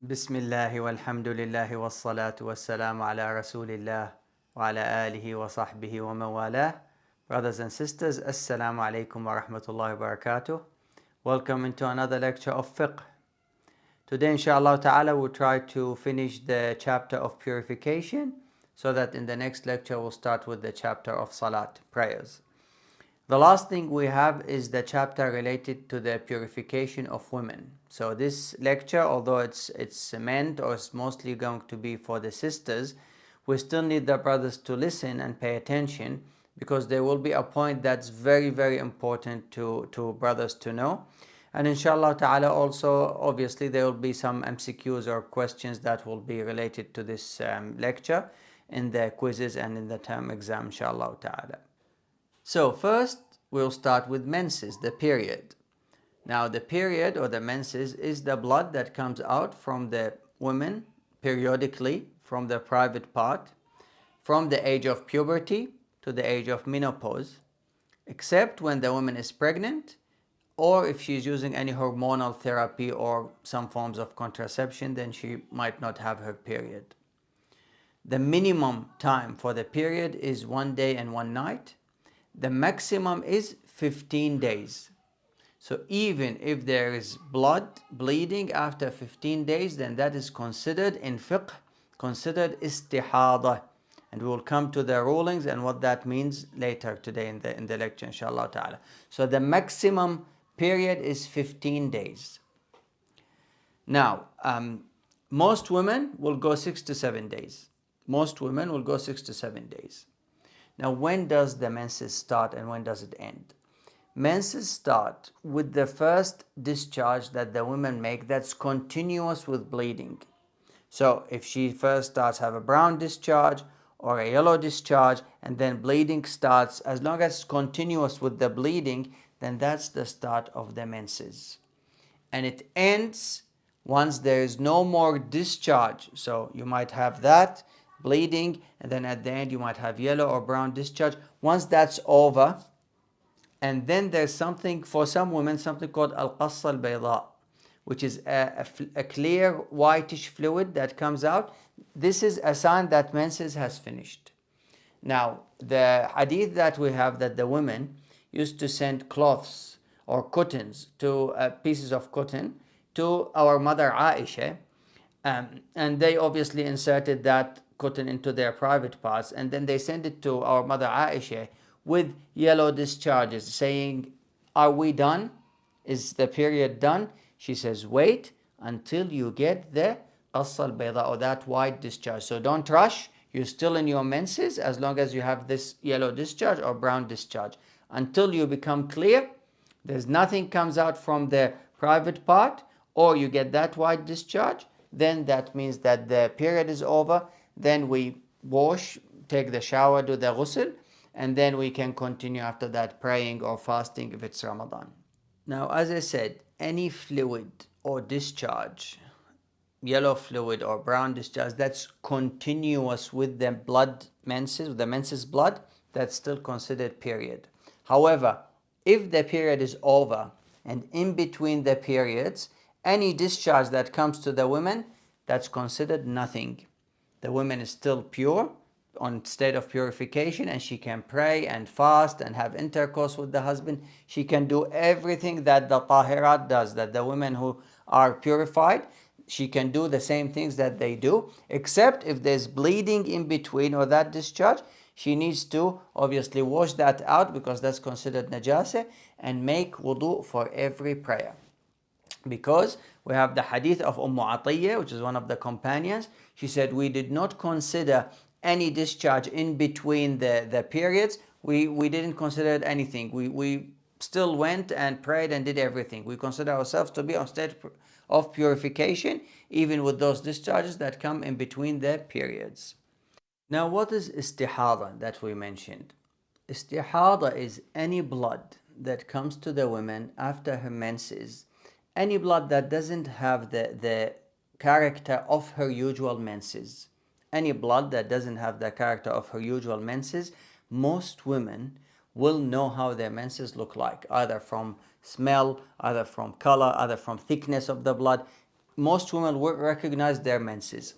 Bismillah walhamdulillah wassalatu wassalamu ala rasulillah wa ala alihi wa sahbihi wa mawalah. Brothers and sisters, assalamu alaikum wa rahmatullahi wa barakatuh. Welcome into another lecture of fiqh. Today inshallah ta'ala we'll try to finish the chapter of purification so that in the next lecture we'll start with the chapter of salat, prayers. The last thing we have is the chapter related to the purification of women. So this lecture, although it's meant or it's mostly going to be for the sisters, we still need the brothers to listen and pay attention, because there will be a point that's very, very important to brothers to know. And inshallah ta'ala also, obviously, there will be some MCQs or questions that will be related to this lecture in the quizzes and in the term exam, inshallah ta'ala. So first we'll start with menses, the period. Now the period or the menses is the blood that comes out from the woman periodically from the private part from the age of puberty to the age of menopause, except when the woman is pregnant or if she's using any hormonal therapy or some forms of contraception, then she might not have her period. The minimum time for the period is 1 day and 1 night. The maximum is 15 days. So even if there is bleeding after 15 days, then that is considered in fiqh, considered istihada. And we will come to the rulings and what that means later today in the lecture, inshallah ta'ala. So the maximum period is 15 days. Now, most women will go 6 to 7 days. Most women will go 6 to 7 days. Now, when does the menses start and when does it end? Menses start with the first discharge that the women make that's continuous with bleeding. So if she first starts have a brown discharge or a yellow discharge and then bleeding starts, as long as it's continuous with the bleeding, then that's the start of the menses. And it ends once there is no more discharge. So you might have that bleeding and then at the end you might have yellow or brown discharge. Once that's over, and then there's something for some women, something called al-qassa al-bayda, which is a clear whitish fluid that comes out. This is a sign that menses has finished. Now the hadith that we have, that the women used to send cloths or cottons to pieces of cotton to our mother Aisha, and they obviously inserted that cotton into their private parts, and then they sent it to our mother Aisha with yellow discharges, saying, "Are we done? Is the period done?" She says, "Wait until you get the qassa al-bayda, or that white discharge. So don't rush. You're still in your menses as long as you have this yellow discharge or brown discharge. Until you become clear, there's nothing comes out from the private part, or you get that white discharge, then that means that the period is over. Then we wash, take the shower, do the ghusl, and then we can continue after that praying or fasting if it's Ramadan." Now, as I said, any fluid or discharge, yellow fluid or brown discharge, that's continuous with the blood menses, the menses blood, that's still considered period. However, if the period is over and in between the periods, any discharge that comes to the women, that's considered nothing. The woman is still pure, on state of purification, and she can pray and fast and have intercourse with the husband. She can do everything that the tahirat does, that the women who are purified, she can do the same things that they do, except if there's bleeding in between or that discharge, she needs to obviously wash that out, because that's considered najasa, and make wudu for every prayer. Because we have the hadith of Atiyya, which is one of the companions. She said, "We did not consider any discharge in between the periods. We didn't consider it anything. We still went and prayed and did everything. We consider ourselves to be on state of purification, even with those discharges that come in between the periods." Now, what is istihada that we mentioned? Istihada is any blood that comes to the woman after her menses, any blood that doesn't have the character of her usual menses. Any blood that doesn't have the character of her usual menses. Most women will know how their menses look like, either from smell, either from color, either from thickness of the blood. most women will recognize their menses.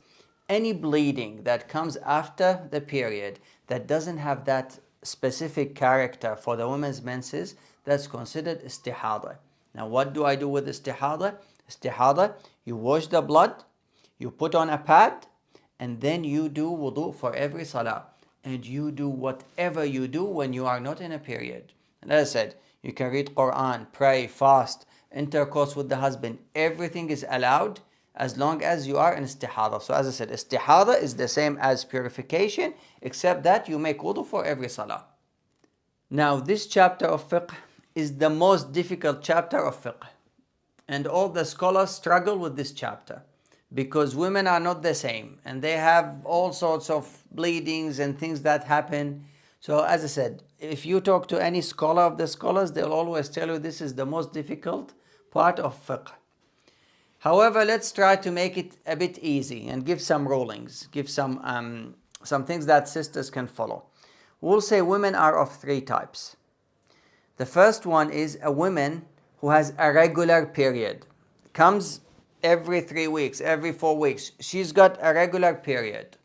Any bleeding that comes after the period that doesn't have that specific character for the woman's menses, that's considered istihada. Now, what do I do with istihada? Istihada, you wash the blood, you put on a pad, and then you do wudu for every salah. And you do whatever you do when you are not in a period. And as I said, you can read Quran, pray, fast, intercourse with the husband. Everything is allowed as long as you are in istihada. So as I said, istihada is the same as purification, except that you make wudu for every salah. Now, this chapter of fiqh is the most difficult chapter of fiqh. And all the scholars struggle with this chapter because women are not the same and they have all sorts of bleedings and things that happen. So as I said, if you talk to any scholar of the scholars, they'll always tell you this is the most difficult part of fiqh. However, let's try to make it a bit easy and give some rulings, give some things that sisters can follow. We'll say women are of three types. The first one is a woman who has a regular period, comes every 3 weeks, every 4 weeks. She's got a regular period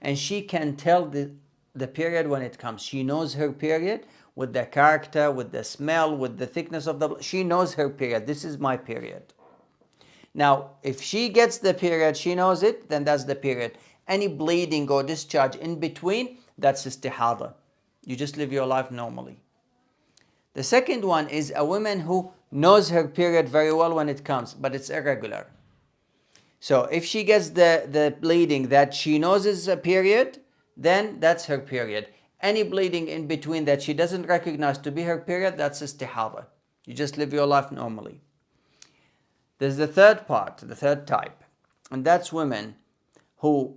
and she can tell the period when it comes. She knows her period with the character, with the smell, with the thickness of the, she knows her period. This is my period. Now, if she gets the period, she knows it, then that's the period. Any bleeding or discharge in between, that's istihada. You just live your life normally. The second one is a woman who knows her period very well when it comes, but it's irregular. So if she gets the bleeding that she knows is a period, then that's her period. Any bleeding in between that she doesn't recognize to be her period, that's istihada. You just live your life normally. There's the third part, the third type, and that's women who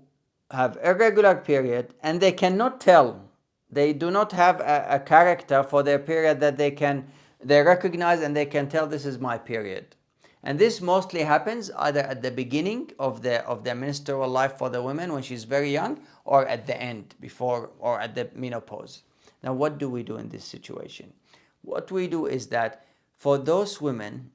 have irregular period and they cannot tell. They do not have a character for their period that they recognize and they can tell this is my period. And this mostly happens either at the beginning of the menstrual life for the woman when she's very young, or at the end, before or at the menopause. Now, what do we do in this situation? What we do is that for those women,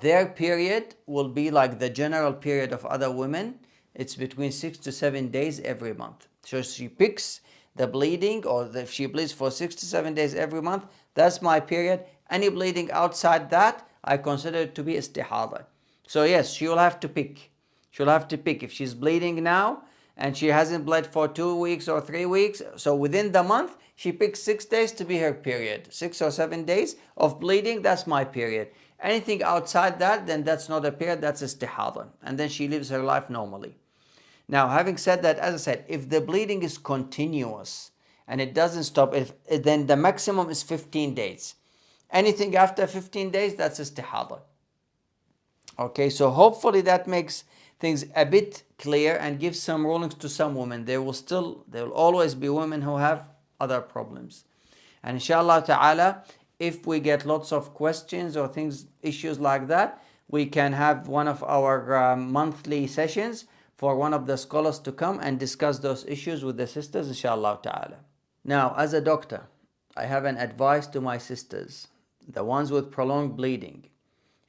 their period will be like the general period of other women. It's between 6 to 7 days every month. So she picks the bleeding, or if she bleeds for 6 to 7 days every month, that's my period. Any bleeding outside that, I consider it to be istihada. So yes, she will have to pick. She'll have to pick. If she's bleeding now and she hasn't bled for 2 weeks or 3 weeks, so within the month, she picks 6 days to be her period. 6 or 7 days of bleeding, that's my period. Anything outside that, then that's not a period, that's istihada. And then she lives her life normally. Now, having said that, as I said, if the bleeding is continuous and it doesn't stop, then the maximum is 15 days. Anything after 15 days, that's istihada. Okay, so hopefully that makes things a bit clear and gives some rulings to some women. There will always be women who have other problems. And inshallah ta'ala, if we get lots of questions or issues like that, we can have one of our monthly sessions for one of the scholars to come and discuss those issues with the sisters, inshallah ta'ala. Now, as a doctor, I have an advice to my sisters, the ones with prolonged bleeding.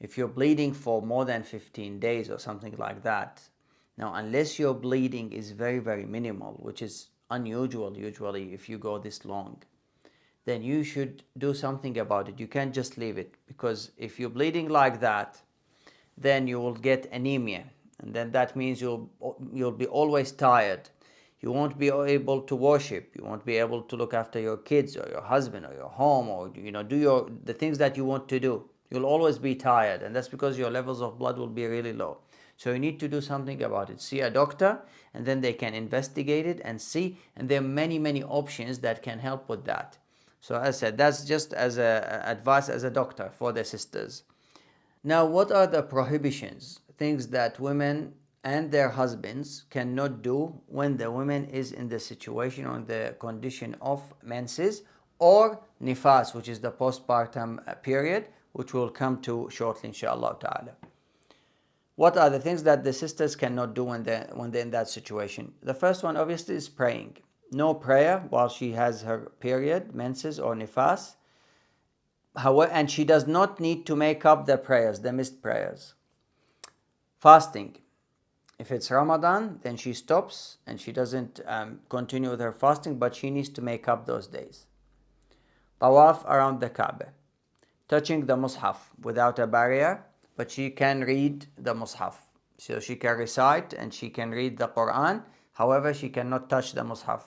If you're bleeding for more than 15 days or something like that, now unless your bleeding is very, very minimal, which is unusual usually if you go this long, then you should do something about it. You can't just leave it, because if you're bleeding like that, then you will get anemia. And then that means you'll be always tired. You won't be able to worship. You won't be able to look after your kids or your husband or your home, or do the things that you want to do. You'll always be tired, and that's because your levels of blood will be really low. So you need to do something about it. See a doctor, and then they can investigate it and see. And there are many, many options that can help with that. So as I said, that's just as advice as a doctor for the sisters. Now, what are the prohibitions? Things that women and their husbands cannot do when the woman is in the situation or in the condition of menses or nifas, which is the postpartum period, which we'll come to shortly, inshallah ta'ala. What are the things that the sisters cannot do when they're in that situation? The first one, obviously, is praying. No prayer while she has her period, menses or nifas. And she does not need to make up the prayers, the missed prayers. Fasting. If it's Ramadan, then she stops and she doesn't continue with her fasting, but she needs to make up those days. Tawaf around the Kaaba. Touching the Mus'haf without a barrier, but she can read the Mus'haf. So she can recite and she can read the Quran. However, she cannot touch the Mus'haf.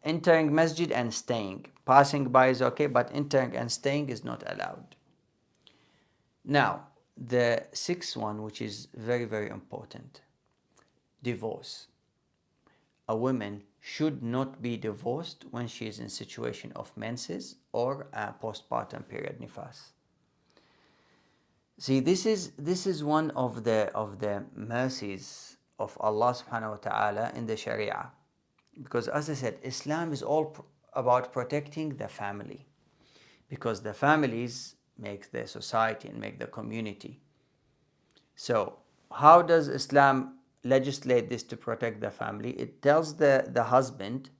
Entering masjid and staying. Passing by is okay, but entering and staying is not allowed. Now, the sixth one, which is very, very important, divorce. A woman should not be divorced when she is in situation of menses or a postpartum period, nifas. See, this is one of the mercies of Allah subhanahu wa ta'ala in the Sharia. Because as I said, Islam is all about protecting the family. Because the families make the society and make the community. So how does Islam legislate this to protect the family? It tells the husband,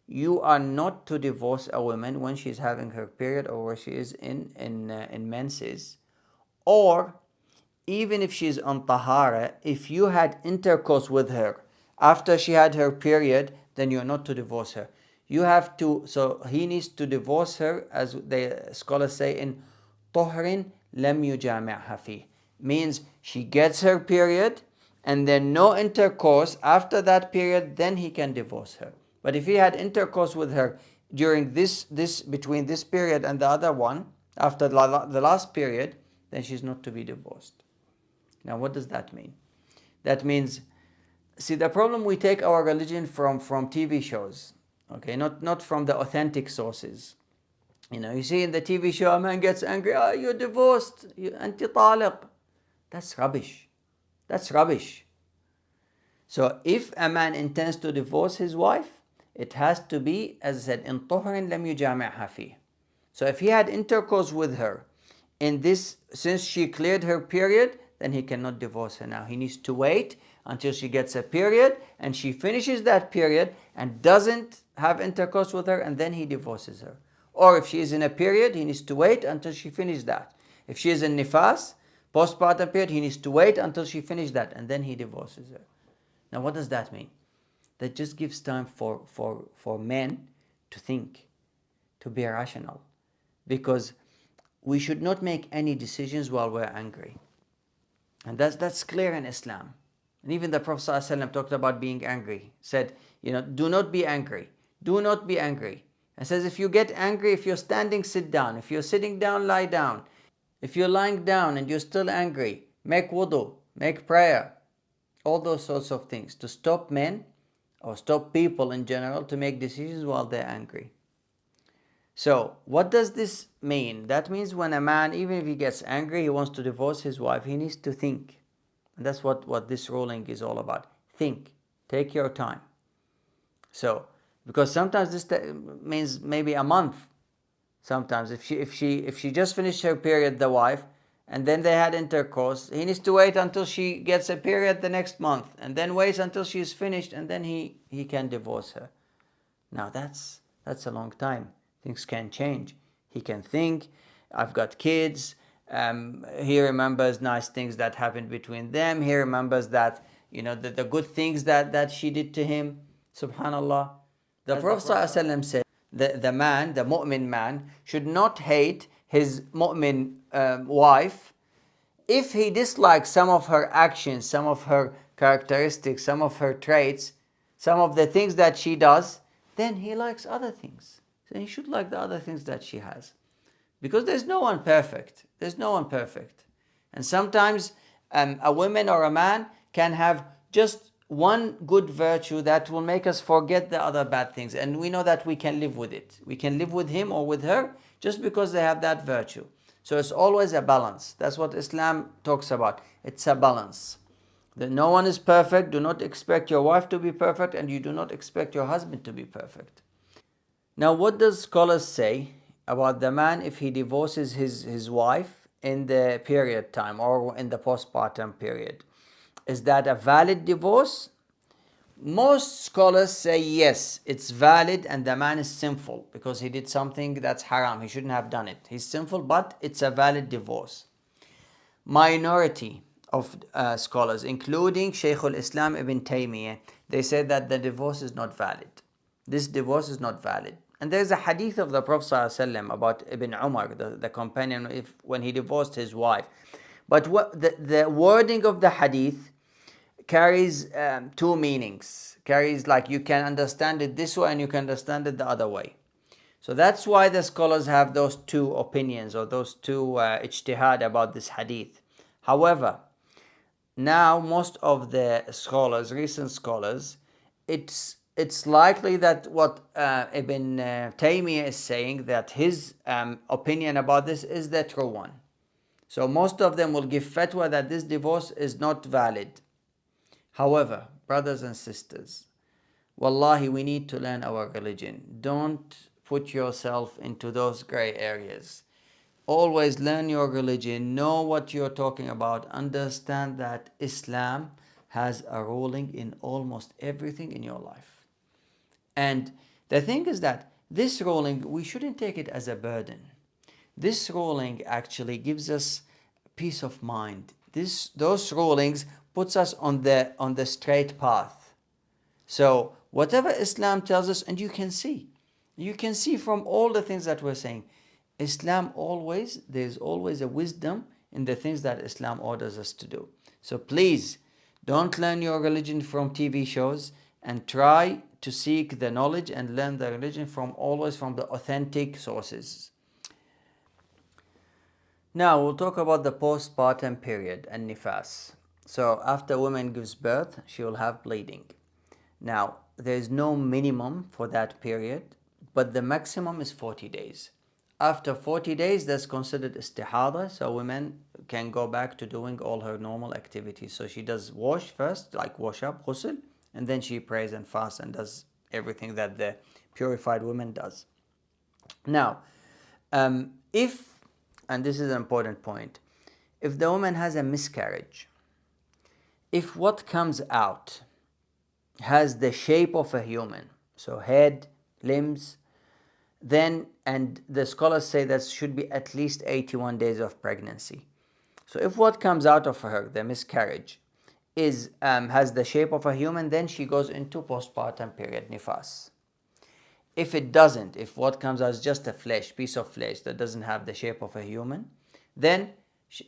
you are not to divorce a woman when she's having her period or where she is in menses, or even if she's on tahara, if you had intercourse with her after she had her period, then you're not to divorce her. You have to, so he needs to divorce her, as the scholars say, in طهر لم يجامعها فيه. Means she gets her period and then no intercourse after that period, then he can divorce her. But if he had intercourse with her during this between this period and the other one, after the last period, then she's not to be divorced. Now, what does that mean? That means, see, the problem, we take our religion from TV shows, okay, not from the authentic sources. You see in the TV show, a man gets angry, oh, you're divorced, anti taliq. That's rubbish. That's rubbish. So if a man intends to divorce his wife, it has to be, as I said, in طهر لم يجامعها فيه. So if he had intercourse with her in this, since she cleared her period, then he cannot divorce her now. He needs to wait until she gets a period and she finishes that period and doesn't have intercourse with her, and then he divorces her. Or if she is in a period, he needs to wait until she finishes that. If she is in nifas, postpartum period, he needs to wait until she finishes that, and then he divorces her. Now what does that mean? That just gives time for men to think, to be rational. Because we should not make any decisions while we're angry. And that's clear in Islam. And even the Prophet ﷺ talked about being angry. Said, do not be angry. Do not be angry. And says, if you get angry, if you're standing, sit down. If you're sitting down, lie down. If you're lying down and you're still angry, make wudu, make prayer. All those sorts of things to stop men or stop people in general to make decisions while they're angry. So what does this mean? That means when a man, even if he gets angry, he wants to divorce his wife, he needs to think. And that's what this ruling is all about. Think. Take your time. So, because sometimes this means maybe a month. Sometimes if she just finished her period, the wife, and then they had intercourse, he needs to wait until she gets a period the next month, and then waits until she's finished, and then he can divorce her. Now that's a long time. Things can change. He can think, I've got kids. He remembers nice things that happened between them. He remembers that, the good things that she did to him. Subhanallah. The Prophet ﷺ said, the man, the mu'min man, should not hate his mu'min wife if he dislikes some of her actions, some of her characteristics, some of her traits, some of the things that she does, then he likes other things. So he should like the other things that she has. Because there's no one perfect. There's no one perfect. And sometimes a woman or a man can have just one good virtue that will make us forget the other bad things. And we know that we can live with it. We can live with him or with her just because they have that virtue. So it's always a balance. That's what Islam talks about. It's a balance. That no one is perfect. Do not expect your wife to be perfect, and you do not expect your husband to be perfect. Now, what does scholars say about the man if he divorces his wife in the period time or in the postpartum period? Is that a valid divorce? Most scholars say yes, it's valid, and the man is sinful because he did something that's haram. He shouldn't have done it. He's sinful, but it's a valid divorce. Minority of scholars, including Shaykh al-Islam ibn Taymiyyah, they said that the divorce is not valid. This divorce is not valid. And there's a hadith of the Prophet ﷺ about Ibn Umar, the companion, when he divorced his wife. But what the wording of the hadith carries two meanings. Carries, like, you can understand it this way and you can understand it the other way. So that's why the scholars have those two opinions, or those two ijtihad about this hadith. However, now most of the scholars, recent scholars, it's likely that what Ibn Taymiyyah is saying, that his opinion about this is the true one. So most of them will give fatwa that this divorce is not valid. However, brothers and sisters, wallahi, we need to learn our religion. Don't put yourself into those gray areas. Always learn your religion, know what you're talking about, understand that Islam has a ruling in almost everything in your life. And the thing is that this ruling, we shouldn't take it as a burden. This ruling actually gives us peace of mind. Those rulings puts us on the straight path. So whatever Islam tells us, and you can see from all the things that we're saying, Islam there's always a wisdom in the things that Islam orders us to do. So please, don't learn your religion from TV shows, and try to seek the knowledge and learn the religion always from the authentic sources. Now we'll talk about the postpartum period and nifas. So after a woman gives birth, she will have bleeding. Now, there is no minimum for that period, but the maximum is 40 days. After 40 days, that's considered istihada, so women can go back to doing all her normal activities. So she does wash first, like wash up, ghusl, and then she prays and fasts and does everything that the purified woman does. Now, if, and this is an important point, if the woman has a miscarriage, if what comes out has the shape of a human, so head, limbs, then, and the scholars say that should be at least 81 days of pregnancy. So if what comes out of her, the miscarriage, has the shape of a human, then she goes into postpartum period, nifas. If it doesn't, if what comes out is just a piece of flesh that doesn't have the shape of a human, then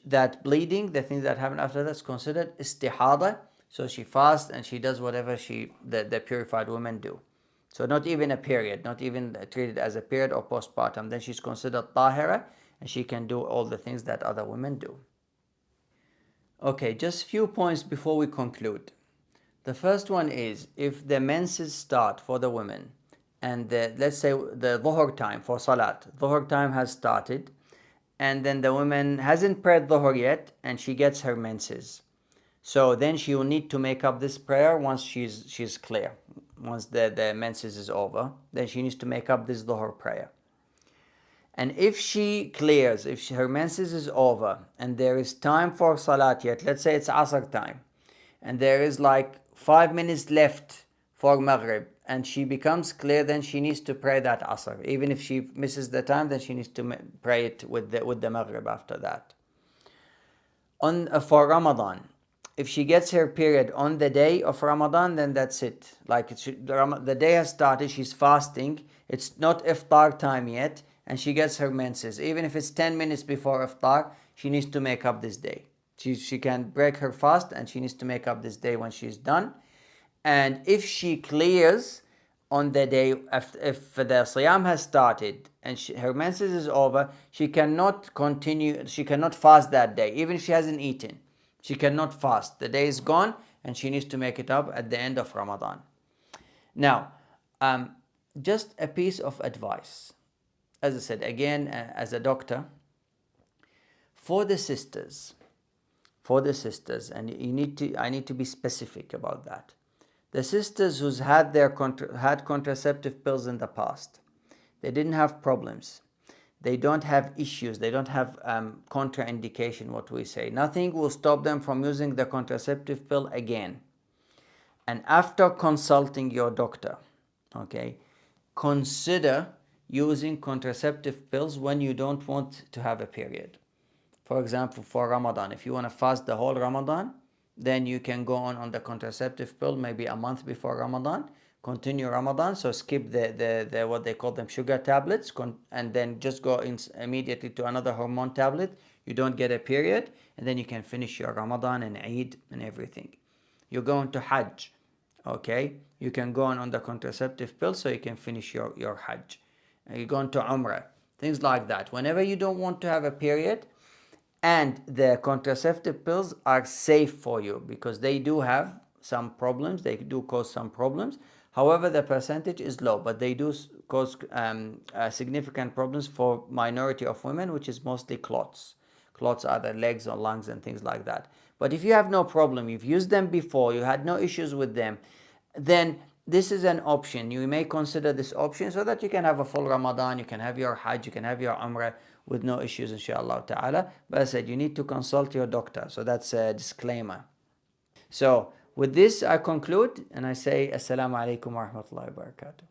that bleeding, the things that happen after that, is considered istihada. So she fasts and she does whatever the purified women do. So not even a period, not even treated as a period or postpartum. Then she's considered tahira, and she can do all the things that other women do. Okay, just few points before we conclude. The first one is, if the menses start for the women, and let's say the dhuhr time for salat, dhuhr time has started, and then the woman hasn't prayed dhuhr yet, and she gets her menses. So then she will need to make up this prayer once she's clear. Once the menses is over, then she needs to make up this dhuhr prayer. And if she clears, her menses is over, and there is time for salat yet, let's say it's asr time, and there is like 5 minutes left for maghrib, and she becomes clear, then she needs to pray that asr. Even if she misses the time, then she needs to pray it with the maghrib after that. For Ramadan, if she gets her period on the day of Ramadan, then that's it. Like the day has started, she's fasting, it's not iftar time yet, and she gets her menses. Even if it's 10 minutes before iftar, she needs to make up this day. She can break her fast, and she needs to make up this day when she's done. And if she clears on the day, if the siyam has started and her menses is over, she cannot continue, she cannot fast that day, even if she hasn't eaten. She cannot fast. The day is gone, and she needs to make it up at the end of Ramadan. Now, just a piece of advice. As I said, again, as a doctor, for the sisters, and I need to be specific about that. The sisters who's had contraceptive pills in the past, they didn't have problems. They don't have issues. They don't have contraindication, what we say. Nothing will stop them from using the contraceptive pill again. And after consulting your doctor, okay, consider using contraceptive pills when you don't want to have a period. For example, for Ramadan, if you want to fast the whole Ramadan, then you can go on the contraceptive pill maybe a month before Ramadan, continue Ramadan, so skip the what they call them sugar tablets, and then just go in immediately to another hormone tablet. You don't get a period, and then you can finish your Ramadan and Eid and everything. You're going to Hajj, okay? You can go on the contraceptive pill so you can finish your Hajj. You're going to Umrah, things like that. Whenever you don't want to have a period, and the contraceptive pills are safe for you because they do have some problems, they do cause some problems. However, the percentage is low, but they do cause significant problems for minority of women, which is mostly clots. Clots are the legs or lungs and things like that. But if you have no problem, you've used them before, you had no issues with them, then this is an option. You may consider this option so that you can have a full Ramadan, you can have your Hajj, you can have your Umrah with no issues, inshallah ta'ala. But as I said, you need to consult your doctor. So that's a disclaimer. So with this, I conclude and I say Assalamu alaikum wa rahmatullahi wa barakatuh.